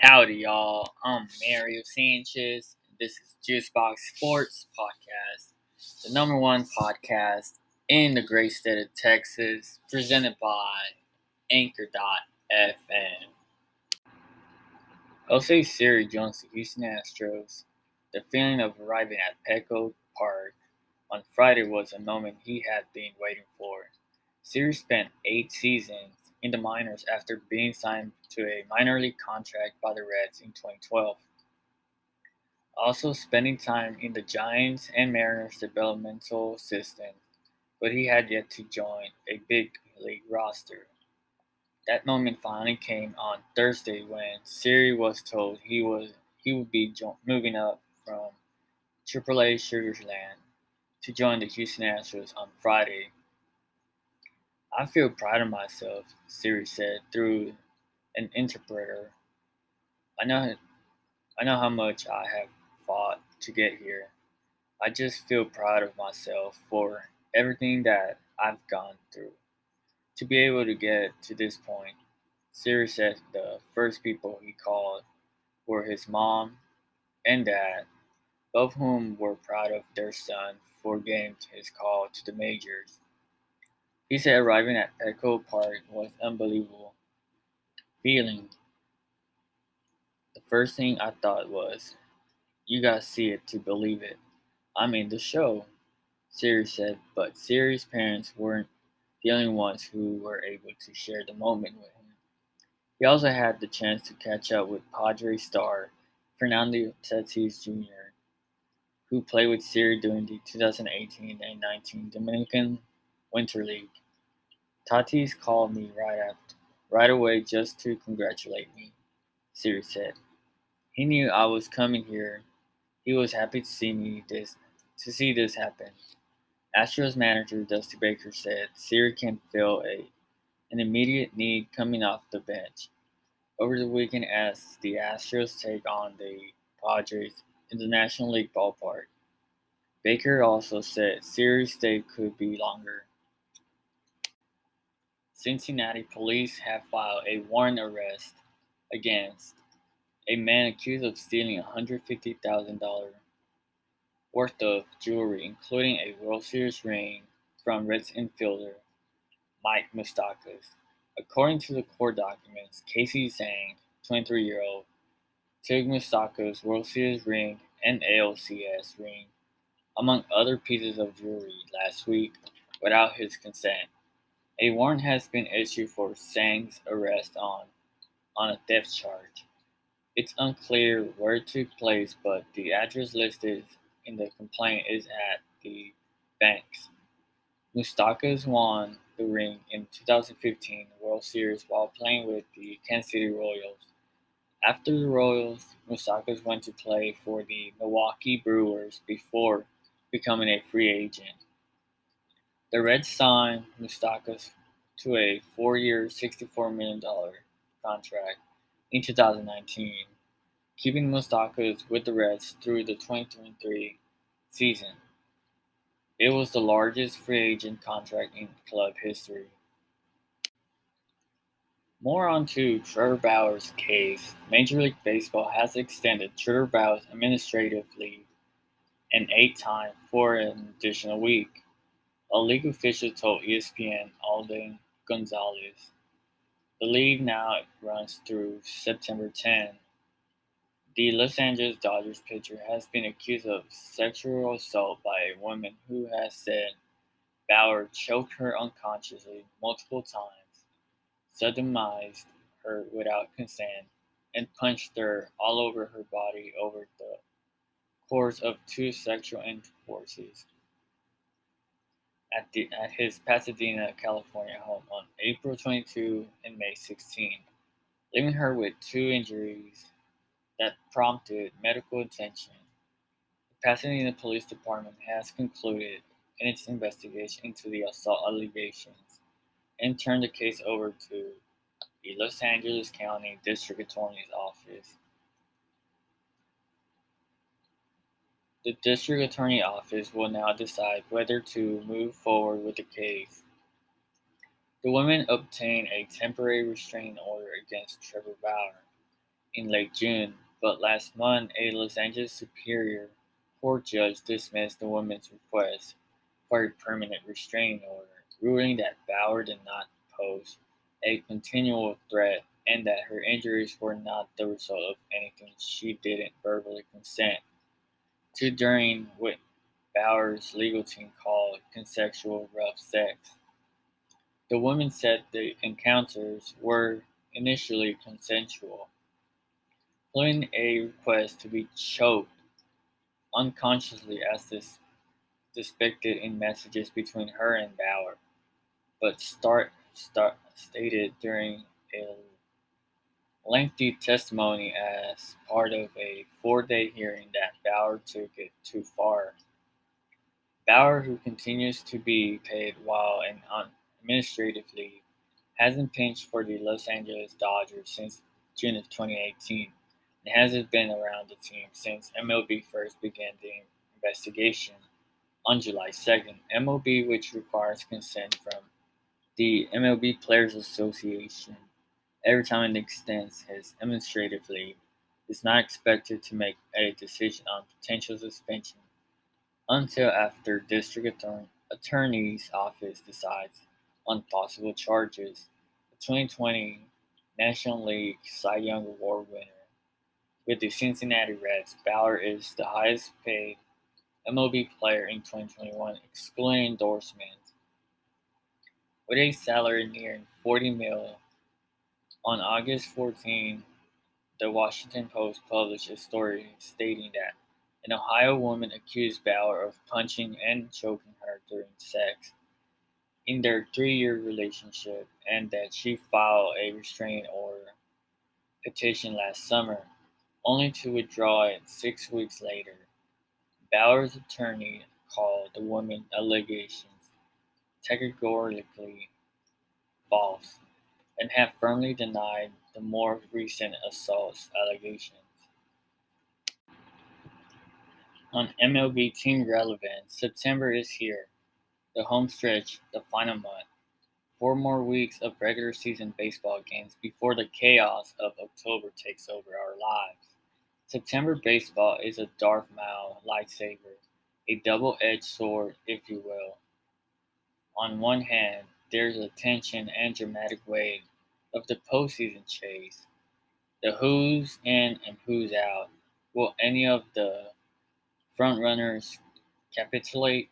Howdy, y'all. I'm Mario Sanchez. This is Juicebox Sports Podcast, the number one podcast in the great state of Texas, presented by Anchor.fm. Jose Siri joins the Houston Astros. The feeling of arriving at Petco Park on Friday was a moment he had been waiting for. Siri spent 8 seasons in the minors after being signed to a minor league contract by the Reds in 2012. Also spending time in the Giants and Mariners developmental systems, but he had yet to join a big league roster. That moment finally came on Thursday when Siri was told he would be moving up from AAA Sugarland to join the Houston Astros on Friday. "I feel proud of myself," Siri said through an interpreter. I know I know how much I have fought to get here. I just feel proud of myself for everything that I've gone through. To be able to get to this point, Siri said the first people he called were his mom and dad, both of whom were proud of their son for getting his call to the majors. He said arriving at Petco Park was unbelievable feeling. The first thing I thought was, you gotta see it to believe it. I'm in the show, Siri said, but Siri's parents weren't the only ones who were able to share the moment with him. He also had the chance to catch up with Padres star Fernando Tatis Jr., who played with Siri during the 2018 and 19 Dominican Winter League. Tatis called me right away just to congratulate me, Siri said. He knew I was coming here. He was happy to see this happen. Astros manager Dusty Baker said Siri can feel an immediate need coming off the bench over the weekend as the Astros take on the Padres in the National League ballpark. Baker also said Siri's stay could be longer. Cincinnati police have filed a warrant arrest against a man accused of stealing $150,000 worth of jewelry, including a World Series ring from Reds infielder Mike Moustakas. According to the court documents, Casey Zhang, 23-year-old, took Moustakas' World Series ring and ALCS ring, among other pieces of jewelry, last week without his consent. A warrant has been issued for Zhang's arrest on a theft charge. It's unclear where it took place, but the address listed in the complaint is at the banks. Moustakas won the ring in 2015 World Series while playing with the Kansas City Royals. After the Royals, Moustakas went to play for the Milwaukee Brewers before becoming a free agent. The Reds signed Moustakas to a 4-year, $64 million contract in 2019, keeping Moustakas with the Reds through the 2023 season. It was the largest free agent contract in club history. More on to Trevor Bauer's case. Major League Baseball has extended Trevor Bauer's administrative leave an 8th time for an additional week. A league official told ESPN Alden Gonzalez. The league now runs through September 10. The Los Angeles Dodgers pitcher has been accused of sexual assault by a woman who has said Bauer choked her unconsciously multiple times, sodomized her without consent, and punched her all over her body over the course of 2 sexual intercourses at his Pasadena, California home on April 22 and May 16, leaving her with 2 injuries that prompted medical attention. The Pasadena Police Department has concluded in its investigation into the assault allegations and turned the case over to the Los Angeles County District Attorney's Office. The District Attorney Office will now decide whether to move forward with the case. The women obtained a temporary restraining order against Trevor Bauer in late June, but last month a Los Angeles Superior Court judge dismissed the woman's request for a permanent restraining order, ruling that Bauer did not pose a continual threat and that her injuries were not the result of anything she didn't verbally consent to during what Bauer's legal team called consensual rough sex. The woman said the encounters were initially consensual, including a request to be choked unconsciously as depicted in messages between her and Bauer, but stated during a lengthy testimony as part of a 4-day hearing that Bauer took it too far. Bauer, who continues to be paid while on administrative leave, hasn't pitched for the Los Angeles Dodgers since June of 2018 and hasn't been around the team since MLB first began the investigation on July 2nd. MLB, which requires consent from the MLB Players Association every time it extends his administrative leave, is not expected to make a decision on potential suspension until after District Attorney's Office decides on possible charges. The 2020 National League Cy Young Award winner with the Cincinnati Reds, Bauer is the highest paid MLB player in 2021, excluding endorsements, with a salary nearing $40 million. On August 14, the Washington Post published a story stating that an Ohio woman accused Bauer of punching and choking her during sex in their 3-year relationship and that she filed a restraining order petition last summer, only to withdraw it 6 weeks later. Bauer's attorney called the woman's allegations categorically false and have firmly denied the more recent assault allegations. On MLB team relevance, September is here, the home stretch, the final month. 4 more weeks of regular season baseball games before the chaos of October takes over our lives. September baseball is a Darth Maul lightsaber, a double-edged sword, if you will. On one hand, there's a tension and dramatic wave of the postseason chase. The who's in and who's out. Will any of the frontrunners capitulate?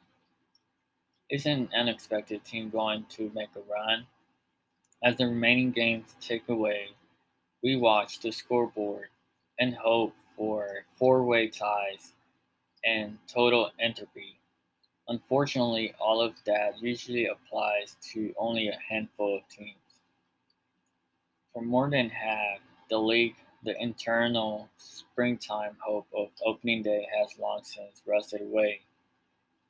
Is an unexpected team going to make a run? As the remaining games tick away, we watch the scoreboard and hope for four-way ties and total entropy. Unfortunately, all of that usually applies to only a handful of teams. For more than half the league, the eternal springtime hope of opening day has long since rusted away,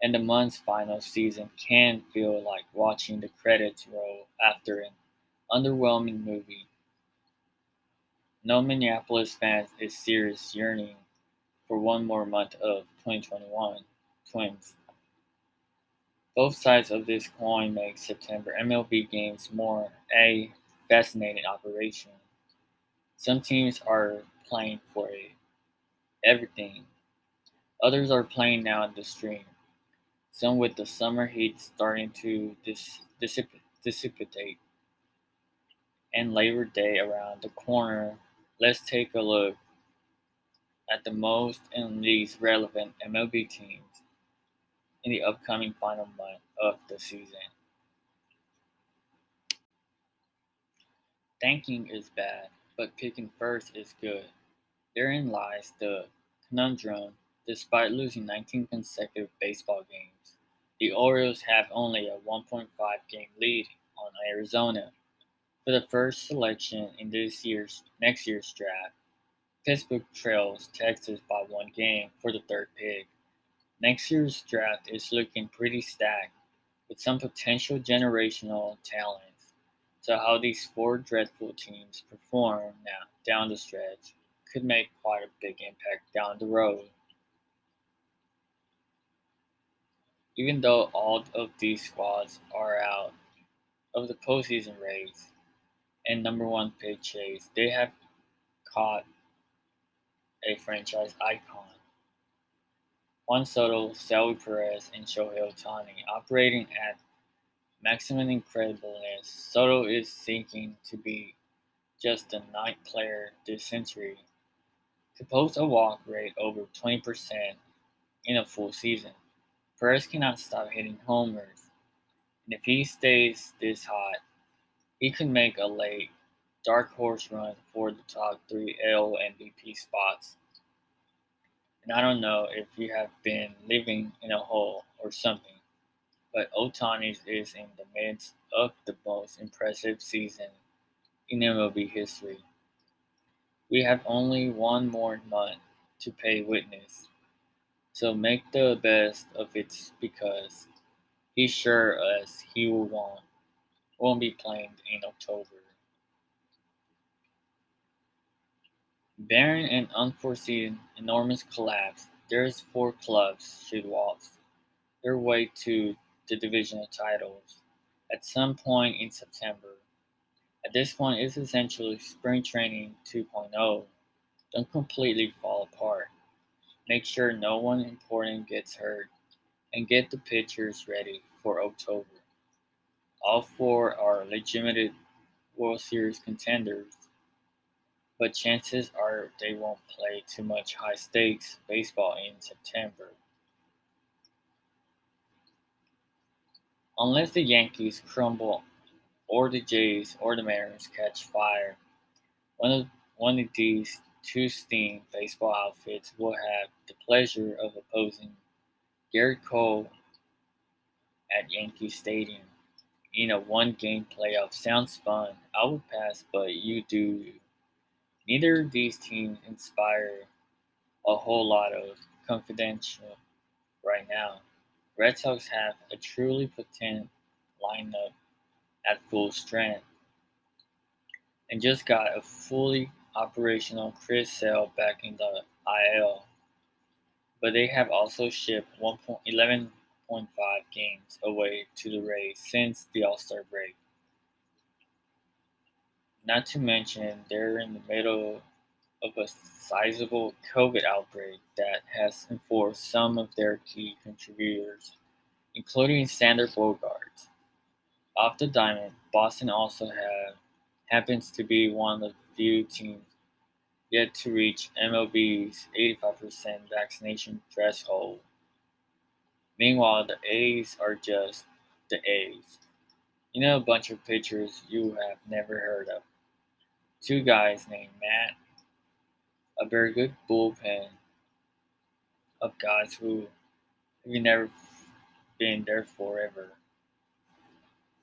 and the month's final season can feel like watching the credits roll after an underwhelming movie. No Minneapolis fan is serious yearning for one more month of 2021 Twins. Both sides of this coin make September MLB games more a fascinating operation. Some teams are playing for everything. Others are playing now in the stream. Some with the summer heat starting to dissipate and Labor Day around the corner. Let's take a look at the most and least relevant MLB teams in the upcoming final month of the season. Tanking is bad, but picking first is good. Therein lies the conundrum. Despite losing 19 consecutive baseball games, the Orioles have only a 1.5 game lead on Arizona. For the first selection in next year's draft, Pittsburgh trails Texas by 1 game for the third pick. Next year's draft is looking pretty stacked, with some potential generational talents. So how these four dreadful teams perform now down the stretch could make quite a big impact down the road. Even though all of these squads are out of the postseason race and number one pick chase, they have caught a franchise icon. Juan Soto, Salvi Perez, and Shohei Ohtani operating at maximum incredibleness. Soto is seeking to be just the ninth player this century to post a walk rate over 20% in a full season. Perez cannot stop hitting homers, and if he stays this hot, he could make a late dark horse run for the top three AL MVP spots. And I don't know if you have been living in a hole or something, but Ohtani is in the midst of the most impressive season in MLB history. We have only one more month to pay witness, so make the best of it because he's sure as he won't be playing in October. Barring an unforeseen enormous collapse, there's four clubs should waltz their way to the divisional titles at some point in September. At this point, it's essentially spring training 2.0. Don't completely fall apart. Make sure no one important gets hurt and get the pitchers ready for October. All four are legitimate World Series contenders, but chances are they won't play too much high stakes baseball in September. Unless the Yankees crumble or the Jays or the Mariners catch fire, one of these two steam baseball outfits will have the pleasure of opposing Garrett Cole at Yankee Stadium in a one-game playoff. Sounds fun. I would pass, but you do you. Neither of these teams inspire a whole lot of confidential right now. Red Sox have a truly potent lineup at full strength and just got a fully operational Chris Sale back in the IL, but they have also shipped 11.5 games away to the Rays since the All-Star break. Not to mention they're in the middle of a sizable COVID outbreak that has enforced some of their key contributors, including Sander Bogaerts. Off the diamond, Boston also happens to be one of the few teams yet to reach MLB's 85% vaccination threshold. Meanwhile, the A's are just the A's. You know, a bunch of pitchers you have never heard of. Two guys named Matt, a very good bullpen of guys who have never been there forever.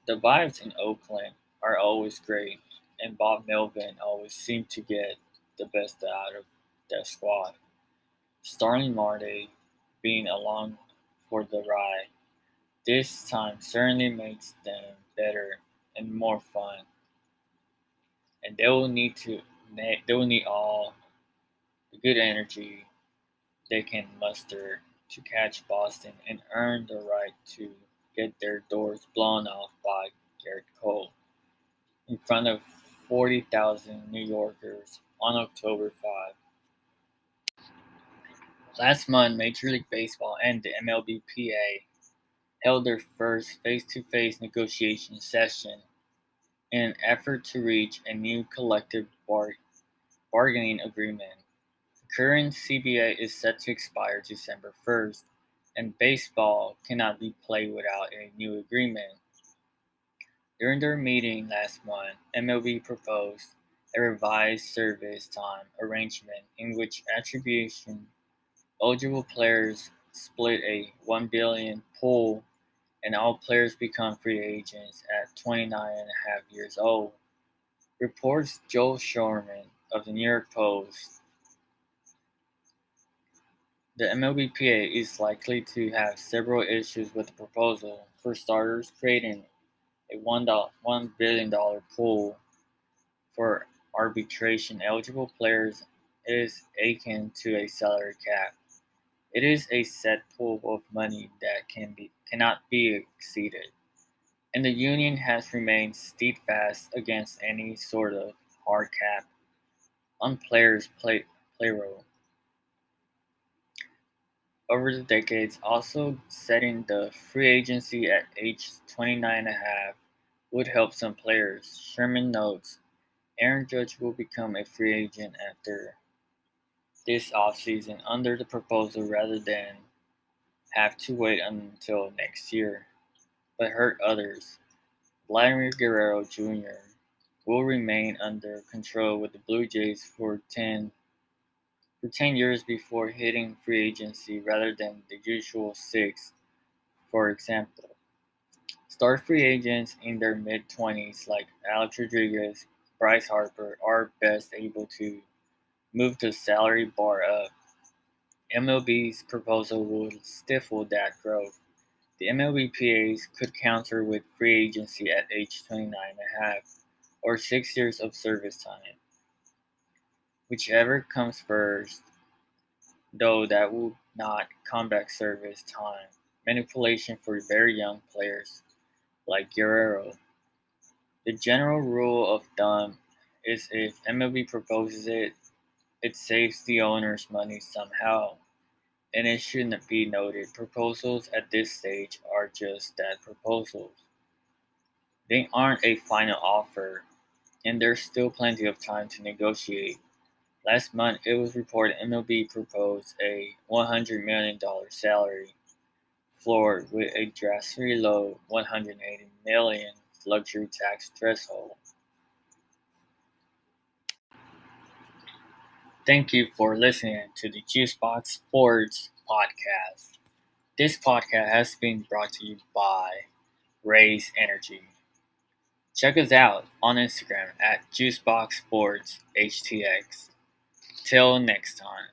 The vibes in Oakland are always great, and Bob Melvin always seemed to get the best out of that squad. Starling Marte being along for the ride this time certainly makes them better and more fun, and they will need all the good energy they can muster to catch Boston and earn the right to get their doors blown off by Garrett Cole in front of 40,000 New Yorkers on October 5. Last month, Major League Baseball and the MLBPA held their first face-to-face negotiation session in an effort to reach a new collective bargaining agreement. The current CBA is set to expire December 1st, and baseball cannot be played without a new agreement. During their meeting last month, MLB proposed a revised service time arrangement in which attribution eligible players split a $1 billion pool and all players become free agents at 29 and a half years old. Reports Joel Sherman of the New York Post. The MLBPA is likely to have several issues with the proposal. For starters, creating a $1 billion pool for arbitration eligible players is akin to a salary cap. It is a set pool of money that cannot be exceeded, and the union has remained steadfast against any sort of hard cap on players' payroll. over the decades, also setting the free agency at age 29.5 would help some players. Sherman notes Aaron Judge will become a free agent after this offseason under the proposal rather than have to wait until next year, but hurt others. Vladimir Guerrero Jr. will remain under control with the Blue Jays for 10 years before hitting free agency rather than the usual 6. For example, star free agents in their mid-20s like Alex Rodriguez, Bryce Harper are best able to move the salary bar up. MLB's proposal would stifle that growth. The MLB PAs could counter with free agency at age 29.5 or 6 years of service time. Whichever comes first, though that would not combat service time manipulation for very young players like Guerrero. The general rule of thumb is if MLB proposes it, it saves the owners money somehow. And it shouldn't be noted, proposals at this stage are just that, proposals. They aren't a final offer, and there's still plenty of time to negotiate. Last month, it was reported MLB proposed a $100 million salary floor with a drastically low $180 million luxury tax threshold. Thank you for listening to the Juicebox Sports Podcast. This podcast has been brought to you by Raise Energy. Check us out on Instagram at JuiceboxSportsHTX. Till next time.